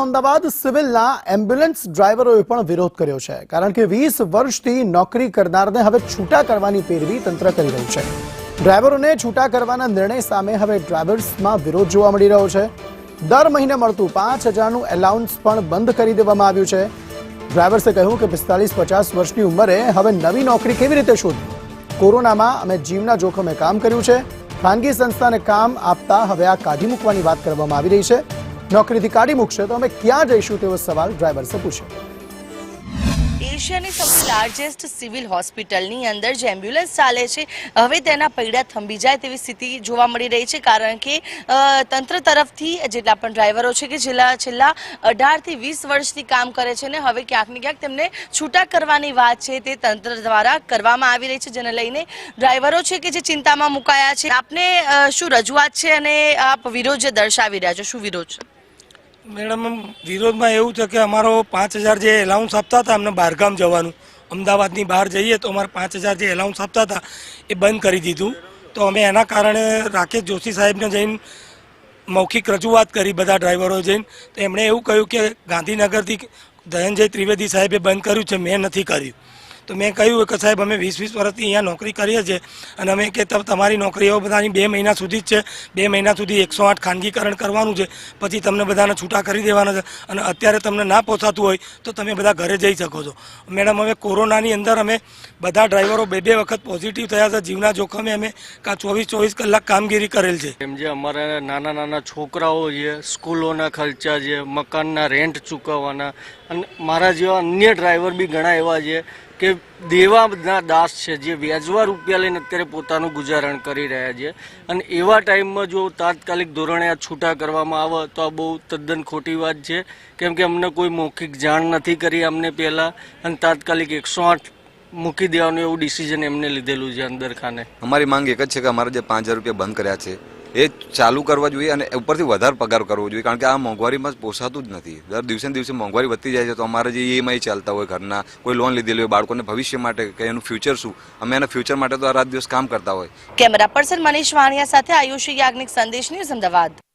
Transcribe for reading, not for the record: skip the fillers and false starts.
Ahmedabad સિવિલના ambulance ડ્રાઈવરોએ પણ વિરોધ કર્યો છે કારણ કે 20 વર્ષથી નોકરી કરનારને હવે છૂટા કરવાની પેરવી તંત્ર કરી રહ્યું છે। ડ્રાઈવરોને છૂટા કરવાના નિર્ણય સામે હવે ડ્રાઈવર્સમાં વિરોધ જોવા મળી રહ્યો છે। દર મહિને મળતું 5000નું એલાઉન્સ પણ બંધ કરી દેવામાં આવ્યું છે। ડ્રાઈવર્સે કહ્યું કે 45-50 વર્ષની ઉંમરે હવે નવી નોકરી કેવી રીતે શોધવી? કોરોનામાં અમે જીવના જોખમે કામ કર્યું છે। ખાનગી સંસ્થાને કામ આપતા હવે આ કાઢી મૂકવાની વાત કરવામાં આવી રહી છે। નોકરીથી કાઢી મૂકશે તો અમે ક્યાં જઈશું તેવો સવાલ ડ્રાઈવર્સે પૂછ્યો। એશિયાની સૌથી લાર્જેસ્ટ સિવિલ હોસ્પિટલની અંદર જે એમ્બ્યુલન્સ ચાલે છે હવે તેના પૈડા થંભી જાય તેવી સ્થિતિ જોવા મળી રહી છે કારણ કે તંત્ર તરફથી જેટલા પણ ડ્રાઈવરો છે કે છેલ્લા 18 થી 20 વર્ષથી કામ કરે છે ને હવે ક્યાંક ને ક્યાંક તેમને છૂટા કરવાની વાત છે તે તંત્ર દ્વારા કરવામાં આવી રહી છે, જેને લઈને ડ્રાઈવરો છે કે જે ચિંતામાં મુકાયા છે। આપને શું રજૂઆત છે અને આપ વિરોધ જે દર્શાવી રહ્યા છો, શું વિરોધ છે? મેડમ, વિરોધમાં એવું છે કે અમારો 5000 જે એલાઉન્સ આપતા હતા અમને બહારગામ જવાનું, અમદાવાદની બહાર જઈએ તો અમારે 5000 જે એલાઉન્સ આપતા હતા એ બંધ કરી દીધું। તો અમે એના કારણે રાકેશ જોશી સાહેબને જઈને મૌખિક રજૂઆત કરી, બધા ડ્રાઈવરો જઈને, તો એમણે એવું કહ્યું કે ગાંધીનગરથી ધનંજય ત્રિવેદી સાહેબે બંધ કર્યું છે, મેં નથી કર્યું। તો મેં કહ્યું કે સાહેબ અમે 20-20 વર્ષથી અહીંયા નોકરી કરીએ છીએ અને અમે કે તમારી નોકરીઓ બધાની 2 મહિના સુધી જ છે, 2 મહિના સુધી 108 ખાનગીકરણ કરવાનું છે, પછી તમને બધાને છૂટા કરી દેવાના છે અને અત્યારે તમને ના પહોંચાતું હોય તો તમે બધા ઘરે જઈ શકો છો। મેડમ, હવે કોરોનાની અંદર અમે બધા ડ્રાઈવરો 2-2 વખત પોઝિટિવ થયા છે, જીવના જોખમે અમે 24-24 કલાક કામગીરી કરેલ છે। એમ જે અમારા નાના છોકરાઓ છે, સ્કૂલોના ખર્ચા છે, મકાનના રેન્ટ ચૂકવવાના, અને મારા જેવા અન્ય ડ્રાઈવર બી ઘણા એવા છે કે દેવાના દાસ છે, જે વ્યાજવા રૂપિયા લઈને અત્યારે પોતાનું ગુજારણ કરી રહ્યા છે, અને એવા ટાઈમમાં જો તાત્કાલિક ધોરણે આ છૂટા કરવામાં આવે તો આ બહુ તદ્દન ખોટી વાત છે, કેમ કે અમને કોઈ મૌખિક જાણ નથી કરી અમને પહેલાં, અને તાત્કાલિક 108 મૂકી દેવાનું એવું ડિસિઝન એમને લીધેલું છે અંદર ખાને। અમારી માંગ એક જ છે કે અમારા જે 5000 રૂપિયા બંધ કર્યા છે એ ચાલુ કરવા જોઈએ અને ઉપરથી વધારે પગાર કરવો જોઈએ, કારણ કે આ મોંઘવારીમાં પોસાતું જ નથી। દર દિવસે દિવસે મોંઘવારી વધતી જાય છે તો અમારે જે EMI ચાલતા હોય, ઘરના કોઈ લોન લીધેલી હોય, બાળકોને ભવિષ્ય માટે કે એનું ફ્યુચર શું, અમે એના ફ્યુચર માટે તો આ રાત દિવસ કામ કરતા હોય। કેમેરા પર્સન મનીષ વાણિયા સાથે આયુષી યાજ્ઞિક, સંદેશ ન્યૂઝ, અમદાવાદ।